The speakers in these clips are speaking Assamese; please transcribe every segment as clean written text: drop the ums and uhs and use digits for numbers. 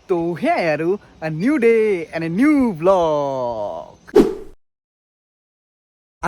তো সেয়াই আৰু new day and a new blog.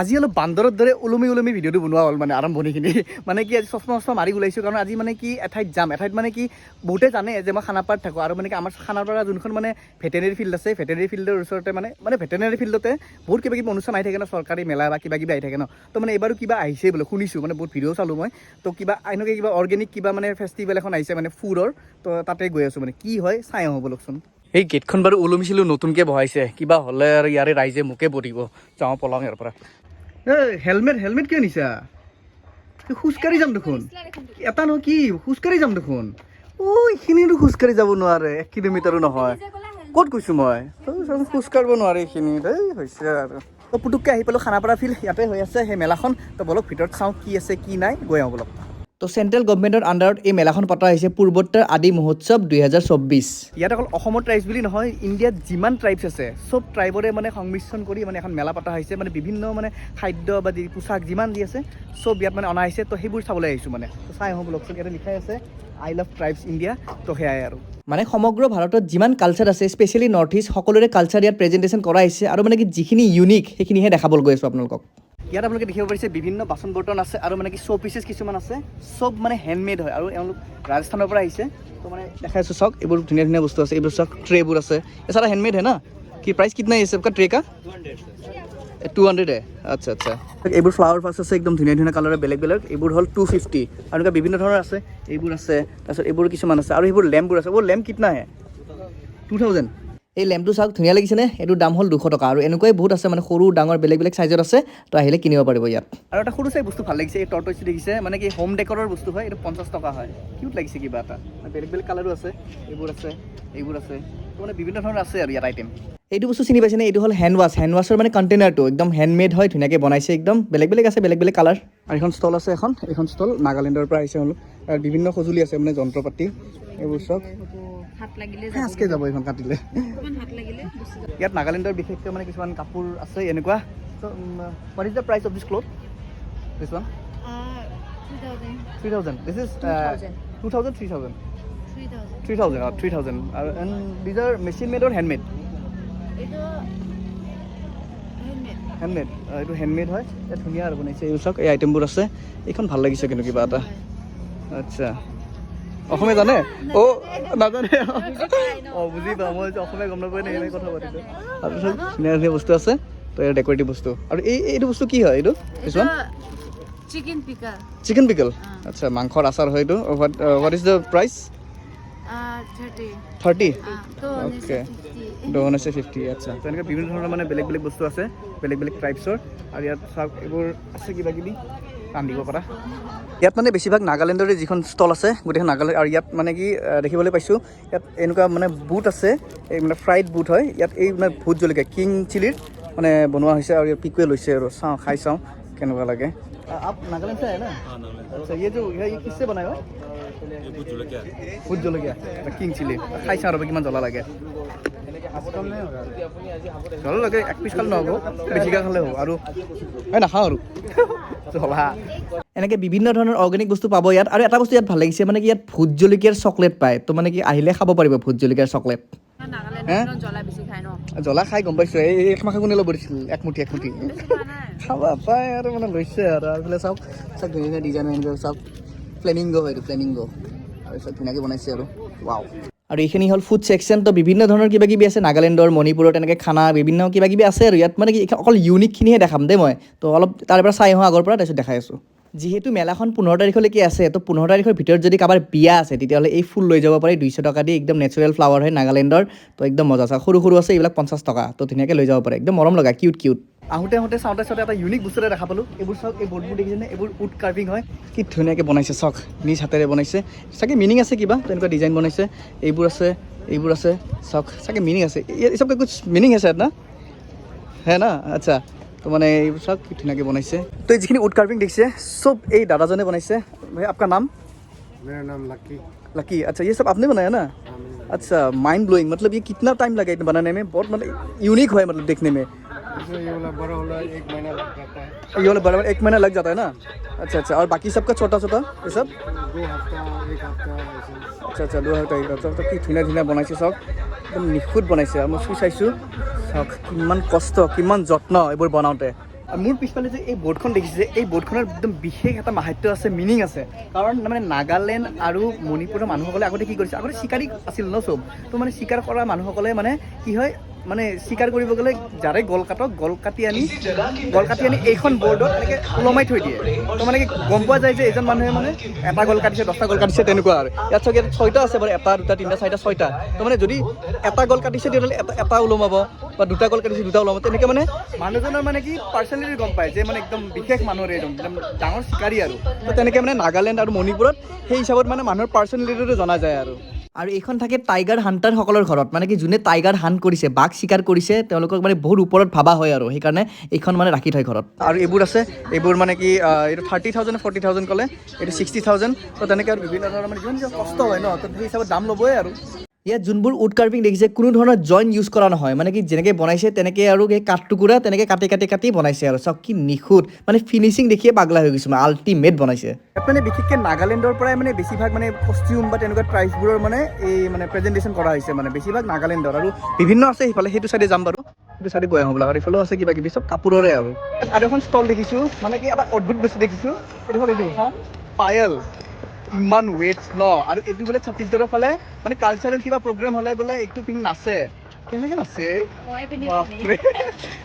আজি অলপ বান্দৰৰ দৰে ওলমি ভিডিঅ'টো বনোৱা হ'ল মানে আৰম্ভণিখিনি। মানে কি আজি চশমা মাৰি ওলাইছোঁ, কাৰণ আজি মানে কি এঠাইত যাম। এঠাইত মানে কি বহুতে জানে যে মই খানাপাৰাত থাকোঁ, আৰু মানে কি আমাৰ খানাপাৰা যোনখন মানে ভেটেনেৰী ফিল্ড আছে, ভেটেনেৰী ফিল্ডৰ ওচৰতে মানে ভেটেনেৰী ফিল্ডতে বহুত কিবা কিবি অনুষ্ঠান আহি থাকে ন, চৰকাৰী মেলা বা কিবা কিবি আহি থাকে ন। তো মানে এইবাৰো কিবা আহিছে বোলে, শুনিছোঁ, মানে বহুত ভিডিঅ' চালোঁ মই। তো কিবা এনেকৈ কিবা অৰ্গেনিক কিবা মানে ফেষ্টিভেল এখন আহিছে মানে ফুডৰ। তো তাতে গৈ আছোঁ, মানে কি হয় চাই আহোঁ বলকচোন। এই গেটখন বাৰু ওলমিছিলোঁ, নতুনকৈ বহাইছে, কিবা হ'লে আৰু ইয়াৰে ৰাইজে মোকে পৰিব। যাওঁ পলাওঁ ইয়াৰ পৰা। হেলমেট কিয় নিছা? খোজকাঢ়ি যাম দেখোন। এটা নহয় কি খোজকাঢ়ি যাম দেখোন। এইখিনিতো খোজকাঢ়ি যাব নোৱাৰে, 1 কিলোমিটাৰো নহয়। ক'ত গৈছোঁ মই? খোজকাঢ়িব নোৱাৰে এইখিনিত। হৈছে আৰু তো পুটুককৈ আহি পালোঁ খানাপাৰা ফিল্ড, ইয়াতে হৈ আছে সেই মেলাখন। তো বলক ভিতৰত চাওঁ কি আছে কি নাই, গৈ আহোঁ বলক। তো চেণ্ট্ৰেল গভৰ্ণমেণ্টৰ আণ্ডাৰত এই মেলাখন পতা হৈছে পূৰ্বোত্তৰ আদি মহোৎসৱ 2024। ইয়াত অকল অসমৰ ট্ৰাইবছ বুলি নহয়, ইণ্ডিয়াত যিমান ট্ৰাইবছ আছে চব ট্ৰাইবৰে মানে সংমিশ্ৰণ কৰি মানে এখন মেলা পতা হৈছে। মানে বিভিন্ন মানে খাদ্য বা পোচাক যিমান যি আছে চব ইয়াত মানে অনা হৈছে। তো সেইবোৰ চাবলৈ আহিছোঁ মানে। তো চাই আহোঁ ব্লগচোন। ইয়াতে লিখাই আছে আই লাভ ট্ৰাইবছ ইণ্ডিয়া। তো সেয়াই আৰু মানে সমগ্ৰ ভাৰতত যিমান কালচাৰ আছে, স্পেচিয়েলি নৰ্থ ইষ্ট, সকলোৰে কালচাৰ ইয়াত প্ৰেজেণ্টেশ্যন কৰা হৈছে। আৰু মানে কি যিখিনি ইউনিক সেইখিনিহে দেখাবলৈ গৈ আছোঁ আপোনালোকক। ইয়াত আপোনালোকে দেখিব পাৰিছে বিভিন্ন বাচন বৰ্তন আছে, আৰু মানে কি শ্ব' পিচেছ কিছুমান আছে, চব মানে হেণ্ডমেড হয়, আৰু এওঁলোক ৰাজস্থানৰ পৰা আহিছে। তো মানে দেখাই আছোঁ চাওক, এইবোৰ ধুনীয়া ধুনীয়া বস্তু আছে। এইবোৰ চাওক ট্ৰেবোৰ আছে, এই সাৰা হেণ্ডমেড হয় না। কি প্ৰাইচ কিतना है सबका ट्रे का? 200 है। আচ্ছা আচ্ছা। এইবোৰ ফ্লাৱাৰ ভাছ আছে, একদম ধুনীয়া ধুনীয়া কালাৰৰ বেলেগ বেলেগ। এইবোৰ হ'ল 250, আৰু এনেকুৱা বিভিন্ন ধৰণৰ আছে। এইবোৰ আছে, তাৰপিছত এইবোৰ কিছুমান আছে, আৰু এইবোৰ লেম্পবোৰ আছে। লেম্প কিतना है? 2000। এই লেম্পটো চাওক ধুনীয়া লাগিছেনে? এইটোৰ দাম হ'ল 200 টকা। আৰু এনেকুৱাই বহুত আছে, মানে সৰু ডাঙৰ বেলেগ বেলেগ চাইজত আছে। তো আহিলে কিনিব পাৰিব ইয়াত। আৰু এটা সৰু চাই বস্তু ভাল লাগিছে, এই টৰ্টইচটো দেখিছে, মানে কি হোম ডেকৰৰ বস্তু হয়। এইটো 50 টকা হয়। কিউট লাগিছে কিবা এটা। বেলেগ বেলেগ কালাৰো আছে, এইবোৰ আছে, এইবোৰ আছে। তো মানে বিভিন্ন ধৰণৰ আছে আৰু ইয়াত আইটেম। এইটো বস্তু চিনি পাইছেনে? এইটো হ'ল হেণ্ড ৱাছৰ মানে কণ্টেইনাৰটো একদম হেণ্ডমেড হয়, ধুনীয়াকৈ বনাইছে একদম। বেলেগ বেলেগ আছে, বেলেগ বেলেগ কালাৰ। আৰু এখন ষ্টল আছে, এইখন ষ্টল নাগালেণ্ডৰ পৰা আহিছে অলপ। আৰু বিভিন্ন সঁজুলি আছে, মানে যন্ত্ৰ পাতি এইবোৰ চব। আজকে যাব এইখন কাটিলে। ইয়াত নাগালেণ্ডৰ বিশেষকৈ মানে কিছুমান কাপোৰ আছে এনেকুৱা। What is the price of this cloth? This one 3000. This is 2000 3000 3000 আৰু and these are machine made or handmade? Handmade. এইটো হেণ্ডমেড হয়। ইয়াত ধুনীয়া আৰু বনাইছে। এই চাওক এই আইটেমবোৰ আছে। এইখন ভাল লাগিছে কিন্তু কিবা এটা। আচ্ছা, অসমীয়া জানে? নাজানে। বুজি পাওঁ, মই অসমীয়া গম নাপাই নে এনেকৈ কথা পাতিছোঁ। তাৰপিছত ধুনীয়া ধুনীয়া বস্তু আছে। তো ইয়াৰ ডেকৰেটিভ বস্তু। আৰু এইটো বস্তু কি হয়? এইটো কিছুমান চিকেন পিকল। আচ্ছা, মাংসৰ আচাৰ হয় এইটো। What is the price? 30। Okay, 250। আচ্ছা, তেনেকৈ বিভিন্ন ধৰণৰ মানে বেলেগ বেলেগ বস্তু আছে, বেলেগ বেলেগ ট্ৰাইবছৰ। আৰু ইয়াত চাওক এইবোৰ আছে কিবা কিবি ৰান্ধিব পৰা। ইয়াত মানে বেছিভাগ নাগালেণ্ডৰে যিখন ষ্টল আছে, গোটেইখন নাগালেণ্ড। আৰু ইয়াত মানে কি দেখিবলৈ পাইছোঁ, ইয়াত এনেকুৱা মানে বুট আছে, এই মানে ফ্ৰাইড বুট হয়। ইয়াত এই মানে ভোট জলকীয়া কিং চিলিৰ মানে বনোৱা হৈছে, আৰু ইয়াত পিকুৱে লৈছে আৰু খাই চাওঁ কেনেকুৱা লাগে। आप नागालैंड से है ना? अच्छा, ये किससे बनाए हो? भूत जलकिया किंग चिली खाई चाওঁ কিমান জ্বলা লাগে। জ্বলা লাগে, 1 পিচ খালে নহ'ব, বেছিকৈ খালে হ'ব। আৰু নাখাওঁ আৰু জ্বলা। এনেকৈ বিভিন্ন ধৰণৰ অৰ্গেনিক বস্তু পাব ইয়াত। আৰু এটা বস্তু ইয়াত ভাল লাগিছে, মানে কি ইয়াত ভোট জলকীয়াৰ চকলেট পায়। তো মানে কি আহিলে খাব পাৰিব ভোট জলকীয়াৰ চকলেট। জ্বলা খাই গম পাইছোঁ। এই একমাখা কোনে ল'ব দিছিল? একমুঠি খাবা পাই আৰু মানে লৈছে। আৰু এইফালে চাওক ধুনীয়া ধুনীয়া ডিজাইন চাওক। ফ্লেমিংগো হয় এইটো, ফ্লেমিংগো। আৰু চব ধুনীয়াকৈ বনাইছে আৰু ৱাও। আৰু এইখিনি হ'ল ফুড ছেকশ্যন। তো বিভিন্ন ধৰণৰ কিবা কিবি আছে, নাগালেণ্ডৰ, মণিপুৰৰ তেনেকৈ খানা বিভিন্ন কিবা কিবি আছে। আৰু ইয়াত মানে কি অকল ইউনিকখিনিহে দেখাম দেই মই। তো অলপ তাৰ পৰা চাই আহোঁ আগৰ পৰা, তাৰপিছত দেখাই আছোঁ। যিহেতু মেলাখন 15 তাৰিখলৈকে আছে, তো 15 তাৰিখৰ ভিতৰত যদি কাৰোবাৰ বিয়া আছে, তেতিয়াহ'লে এই ফুল লৈ যাব পাৰি 200 টকা দি। একদম নেচাৰেল ফ্লাৱাৰ হয় নাগালেণ্ডৰ। তো একদম মজা চাওক, সৰু সৰু আছে, এইবিলাক 50 টকা। তো ধুনীয়াকৈ লৈ যাব পাৰে, একদম মৰম লগা, কিউট। আহোঁতে চাওঁতে এটা ইউনিক বস্তু এটা দেখা পালোঁ। এইবোৰ চাওক, এই বৰ্ডবোৰ দেখিছেনে? এইবোৰ উড কাৰ্ভিং হয়। কি ধুনীয়াকৈ বনাইছে চাওক, নিজ হাতেৰে বনাইছে। চাগে মিনিং আছে কিবা, তেনেকুৱা ডিজাইন বনাইছে। এইবোৰ আছে চাওক, চাগে মিনিং আছে। এই চব কুছ মিনিং আছে না? হে না? আচ্ছা, তো মানে এইবোৰ চাওক কি ধুনীয়াকৈ বনাইছে। তো যিখিনি উড কাৰ্ভিং দেখিছে চব এই দাদাজনে বনাইছে। ভাই आपका नाम? मेरा नाम लकी। अच्छा, ये सब आपने बनाया ना? अच्छा, माइंड ब्लोइंग। मतलब ये कितना टाइम लगा इतना बनाने में? बहुत मतलब यूनिक है, मतलब देखने में। ये वाला बड़ा वाला 1 महीना लग जाता है। ये वाला बड़ा 1 महीना लग जाता है ना? अच्छा, और बाकी सबका छोटा ये सब 2 हफ्ता 1 हफ्ता ऐसे। আচ্ছা আচ্ছা 2000 টাকা চাওক কি ধুনীয়া ধুনীয়া বনাইছে চাওক একদম নিখুঁত বনাইছে আৰু মই চুই চাইছোঁ চাওক কিমান কষ্ট কিমান যত্ন এইবোৰ বনাওঁতে মোৰ পিছফালে যে এই বৰ্ডখন দেখিছে এই বৰ্ডখনৰ একদম বিশেষ এটা মাহাত্য আছে মিনিং আছে কাৰণ মানে নাগালেণ্ড আৰু মণিপুৰৰ মানুহসকলে আগতে কি কৰিছে আগতে চিকাৰী আছিল ন চব তো মানে চিকাৰ কৰা মানুহসকলে মানে কি হয় মানে চিকাৰ কৰিব গ'লে যাৰে গল কাটি আনি এইখন বৰ্ডত এনেকৈ ওলমাই থৈ দিয়ে তো মানে কি গম পোৱা যায় যে এজন মানুহে মানে এটা গল কাটিছে 10টা গল কাটিছে তেনেকুৱা আৰু ইয়াত চাগে 6টা আছে বাৰু 1 2 3 4 6টা তো মানে যদি এটা গল কাটিছে তেতিয়াহ'লে এটা ওলমাব বা 2টা গল কাটিছে 2টা ওলমাব তেনেকৈ মানে মানুহজনৰ মানে কি পাৰ্চনেলি গম পায় যে মানে একদম বিশেষ মানুহৰ একদম ডাঙৰ চিকাৰী আৰু তো তেনেকৈ মানে নাগালেণ্ড আৰু মণিপুৰত সেই হিচাপত মানে মানুহৰ পাৰ্চনেলিটিটো জনা যায় আৰু এইখন থাকে টাইগাৰ হাণ্টাৰসকলৰ ঘৰত মানে কি যোনে টাইগাৰ হাণ্ট কৰিছে বাঘ চিকাৰ কৰিছে তেওঁলোকক মানে বহুত ওপৰত ভাবা হয় আৰু সেইকাৰণে এইখন মানে ৰাখি থয় ঘৰত আৰু এইবোৰ আছে এইবোৰ মানে কি এইটো 30,000 40,000 ক'লে এইটো 60,000 তো তেনেকৈ আৰু বিভিন্ন ধৰণৰ মানে যিমান কষ্ট হয় ন তো সেই হিচাপত দাম ল'বই আৰু ইয়াত যোনবোৰ উড কাৰ্ভিং দেখিছে কোনো ধৰণৰ জইন ইউজ কৰা নহয় মানে কি যেনেকৈ বনাইছে তেনেকৈ আৰু এই কাঠ টুকুৰা তেনেকৈ কাটি বনাইছে আৰু চাওক কি নিখুঁত মানে ফিনিচিং দেখিয়ে পাগলা হৈ গৈছোঁ মানে আল্টিমেট বনাইছে মানে বিশেষকৈ নাগালেণ্ডৰ পৰাই মানে বেছিভাগ মানে কষ্টিউম বা তেনেকুৱা ট্ৰাইববোৰৰ মানে এই মানে প্ৰেজেণ্টেশ্যন কৰা হৈছে মানে বেছিভাগ নাগালেণ্ডৰ আৰু বিভিন্ন আছে সিফালে সেইটো চাইডে যাম বাৰু সেইটো চাইডে গৈ আহোঁ বোলা আৰু ইফালেও আছে কিবা কিবি চব কাপোৰৰে আৰু এখন ষ্টল দেখিছোঁ মানে কি এটা অদ্ভুত বস্তু দেখিছোঁ এইটো হ'ল এইটো পায়েল ইমান ৱেটছ ন আৰু এইটো বোলে ছত্তীশগড়ৰ ফালে মানে কালচাৰেল কিবা প্ৰগ্ৰেম হ'লে বোলে এইটো পিন্ধি নাচে কেনেকৈ নাচে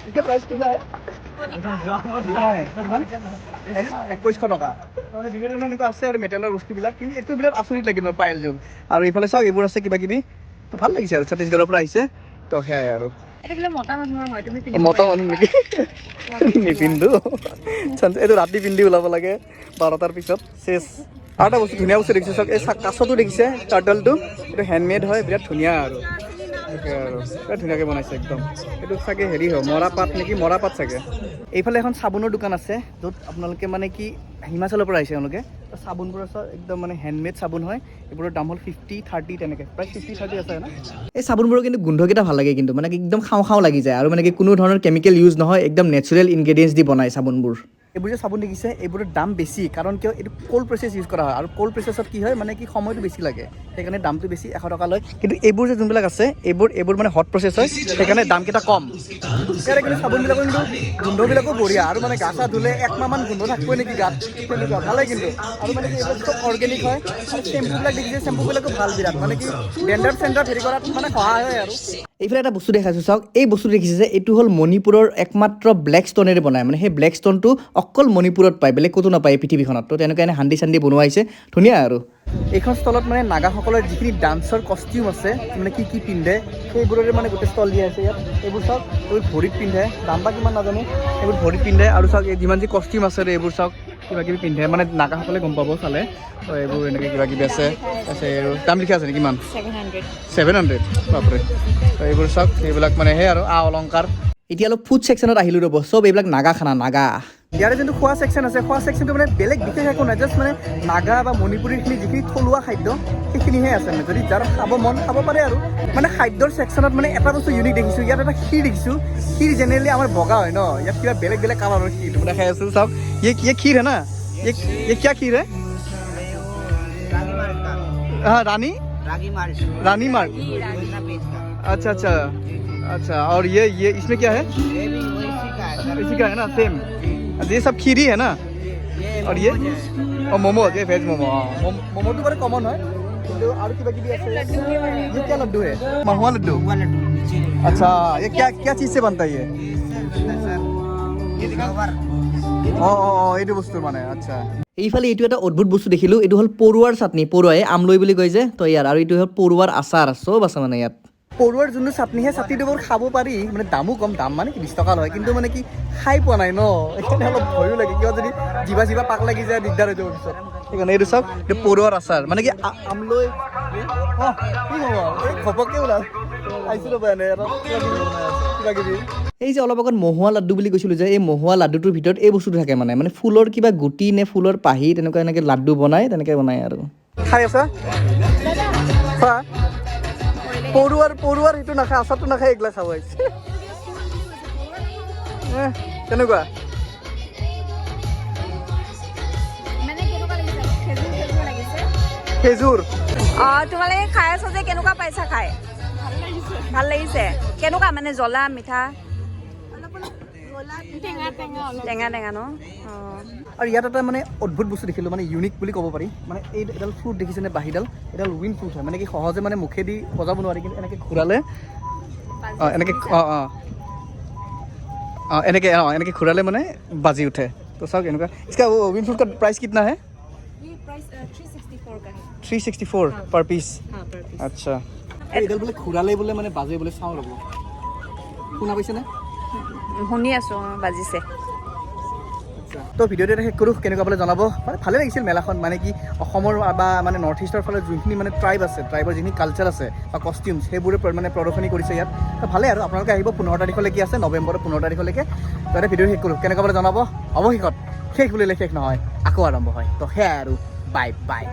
এতিয়া প্ৰাইচ কিবা 2100 টকা বিভিন্ন ধৰণৰ এনেকুৱা আছে আৰু মেটেলৰ বস্তুবিলাক কিন্তু এইটো বিৰাট আচৰিত লাগে ন পায়েলযোৰ আৰু এইফালে চাওক এইবোৰ আছে কিবা কিবি ভাল লাগিছে আৰু ছত্তীশগড়ৰ পৰা আহিছে তো সেয়াই আৰু মতা মানুহ নেকি নিপিন্ধো এইটো ৰাতি পিন্ধি ওলাব লাগে 12টাৰ পিছত চেচ আৰু এটা বস্তু ধুনীয়া বস্তু দেখিছোঁ চাওক এই কাছটো দেখিছে টাৰ্টলটো এইটো হেণ্ডমেড হয় বিৰাট ধুনীয়া আৰু বিৰাট ধুনীয়াকৈ বনাইছে একদম এইটো চাগে হেৰি হয় মৰাপাট চাগে এইফালে এখন চাবোনৰ দোকান আছে য'ত আপোনালোকে মানে কি হিমাচলৰ পৰা আহিছে তেওঁলোকে চাবোনবোৰ আছে একদম মানে হেণ্ডমেড চাবোন হয় এইবোৰৰ দাম হ'ল 50-30 তেনেকৈ প্ৰায় 50-30 আছে না এই চাবোনবোৰৰ কিন্তু গোন্ধকেইটা ভাল লাগে কিন্তু মানে একদম খাওঁ লাগি যায় আৰু মানে কি কোনো ধৰণৰ কেমিকেল ইউজ নহয় একদম নেচাৰেল ইনগ্ৰেডিয়েণ্টছ দি বনায় চাবোনবোৰ এইবোৰ যে চাবোন দেখিছে এইবোৰৰ দাম বেছি কাৰণ কিয় এইটো কোল্ড প্ৰচেছ ইউজ কৰা হয় আৰু কোল্ড প্ৰচেছত কি হয় মানে কি সময়টো বেছি লাগে সেইকাৰণে দামটো বেছি 100 টকা লয় কিন্তু এইবোৰ যে যোনবিলাক আছে এইবোৰ মানে হট প্ৰচেছ হয় সেইকাৰণে দামকেইটা কম ইয়াৰে কিন্তু চাবোনবিলাকৰ কিন্তু গোন্ধবিলাকো বঢ়িয়া আৰু মানে গা চা ধুলে 1 মাহমান গোন্ধ থাকিবই নেকি গাত তেনেকুৱা ভালে কিন্তু আৰু মানে কি এইবিলাক চব অৰ্গেনিক হয় আৰু চেম্পুবিলাক দেখিছে চেম্পুবিলাকো ভাল বিৰাট মানে কি ডেণ্ডাৰ চেণ্ডাৰ হেৰি কৰাত মানে সহায় হয় আৰু এইফালে এটা বস্তু দেখাইছোঁ চাওক এই বস্তু দেখিছে যে এইটো হ'ল মণিপুৰৰ একমাত্ৰ ব্লেক ষ্টনেৰে বনায় মানে সেই ব্লেক ষ্টনটো অকল মণিপুৰত পায় বেলেগ ক'তো নাপায় পৃথিৱীখনত তো তেনেকৈ এনে হান্দি চান্দি বনোৱা হৈছে ধুনীয়া আৰু এইখন ষ্টলত মানে নাগাসকলৰ যিখিনি ডান্সৰ কষ্টিউম আছে মানে কি পিন্ধে সেইবোৰৰে মানে গোটেই ষ্টল দিয়া আছে ইয়াত এইবোৰ চাওক এইবোৰ ভৰিত পিন্ধে দাম বা কিমান নাজানো এইবোৰ ভৰিত পিন্ধে আৰু চাওক এই যিমান যি কষ্টিউম আছে এইবোৰ চাওক কিবা কিবি পিন্ধে মানে নাগাসকলে গম পাব চালে তো এইবোৰ এনেকৈ কিবা কিবি আছে আৰু দাম লিখা আছে কিমান 700 বাপৰে তো এইবোৰ চাওক এইবিলাক মানে সেই আৰু অলংকাৰ এতিয়া অলপ ফুড ছেকশ্যনত আহিলোঁ ৰ'ব চব এইবিলাক নাগা খানা নাগা ইয়াৰে যোনটো খোৱা ছেকশ্যন আছে খোৱা ছেকশ্যনটো মানে বেলেগ বিশেষ একো নাই জাষ্ট মানে নাগা বা মণিপুৰীখিনি যিখিনি থলুৱা খাদ্য সেইখিনিহে আছে মানে যদি যাৰ খাব মন খাব পাৰে আৰু মানে খাদ্যৰ ছেকশ্যনত মানে এটা বস্তু ইউনিক দেখিছোঁ ইয়াত এটা ক্ষীৰ দেখিছোঁ ক্ষীৰ জেনেৰেলি আমাৰ বগা হয় ন ইয়াত কিবা বেলেগ কালাৰৰ ক্ষীৰ মানে খাই আছোঁ চাওক ये खीर है ना ये क्या खीर है हाँ रानी मार्ग अच्छा और ये इसमें क्या है इसी का है ना सेम ये सब खीरी है ना और ये और मोमो ये वेज मोमो मोमो तो बड़े कॉमन है और की बाकी भी ऐसे ये क्या लड्डू है महुआ लड्डू अच्छा ये क्या चीज़ से बनता है ये এইটো বস্তু মানে আচ্ছা এইফালে এইটো এটা অদ্ভুত বস্তু দেখিলোঁ এইটো হ'ল পৰুৱাৰ চাটনি পৰুৱাই আমলৈ বুলি কয় যে তো ইয়াৰ আৰু এইটো হ'ল পৰুৱাৰ আচাৰ চব আছে মানে ইয়াত পৰুৱাৰ যোনটো চাটনি সেই চাটনিটো বৰ খাব পাৰি মানে দামো কম দাম মানে কি 20 টকা লয় কিন্তু মানে কি খাই পোৱা নাই ন সেইকাৰণে অলপ ভয়ো লাগে কিয় যদি জিভা পাক লাগি যায় দিগদাৰ হৈ যাব পিছত সেইকাৰণে এইটো চাওক এইটো পৰুৱাৰ আচাৰ মানে কি আমলৈ কি হ'ব ঘপককৈ ওলাল আহিছিলোঁ কিবা কিবি এই যে অলপ আগত মহুৱা লাড্ডু বুলি কৈছিলোঁ যে এই মহুৱা লাড্ডুটোৰ ভিতৰত এই বস্তুটো থাকে মানে ফুলৰ কিবা গুটি নে ফুলৰ পাহি তেনেকুৱা এনেকৈ লাড্ডু বনায় তেনেকৈ বনায় আৰু খাই আছা পৰুৱাৰ সেইটো নাখায় আচাৰটো নাখায় এইগিলা খাব আহিছে কেনেকুৱা খেজুৰ তোমালোকে খাই আছা যে কেনেকুৱা পাইছা খাই ভাল লাগিছে কেনেকুৱা মানে জ্বলা মিঠা টেঙা টেঙা ন আৰু ইয়াত এটা মানে অদ্ভুত বস্তু দেখিলোঁ মানে ইউনিক বুলি ক'ব পাৰি মানে এই এডাল ফ্ৰুট দেখিছেনে বাঁহীডাল এডাল উইন ফ্ৰুট হয় মানে কি সহজে মানে মুখেদি বজাব নোৱাৰি কিন্তু এনেকৈ ঘূৰালে এনেকৈ এনেকৈ ঘূৰালে মানে বাজি উঠে তো চাওক এনেকুৱা इसका वो विन फ्रूट का प्राइस कितना है ये प्राइस 364 का है 364 पर पीस हाँ पर पीस আচ্ছা এইডাল বোলে ঘূৰালে বোলে মানে বাজে বোলে চাওঁ ৰ'ব শুনা পাইছেনে শুনি আছোঁ বাজিছে তো ভিডিঅ'টো শেষ কৰোঁ কেনেকুৱা পালে জনাব মানে ভালে লাগিছিল মেলাখন মানে কি অসমৰ বা মানে নৰ্থ ইষ্টৰ ফালে যোনখিনি মানে ট্ৰাইব আছে ট্ৰাইবৰ যিখিনি কালচাৰ আছে বা কষ্টিউমছ সেইবোৰে মানে প্ৰদৰ্শনী কৰিছে ইয়াত তো ভালে আৰু আপোনালোকে আহিব 15 তাৰিখলৈকে আছে নৱেম্বৰৰ 15 তাৰিখলৈকে তো এটা ভিডিঅ' শেষ কৰোঁ কেনেকুৱা পালে জনাব অৱশেষত শেষ বুলিলে শেষ নহয় আকৌ আৰম্ভ হয় তো সেয়াই আৰু বাই বাই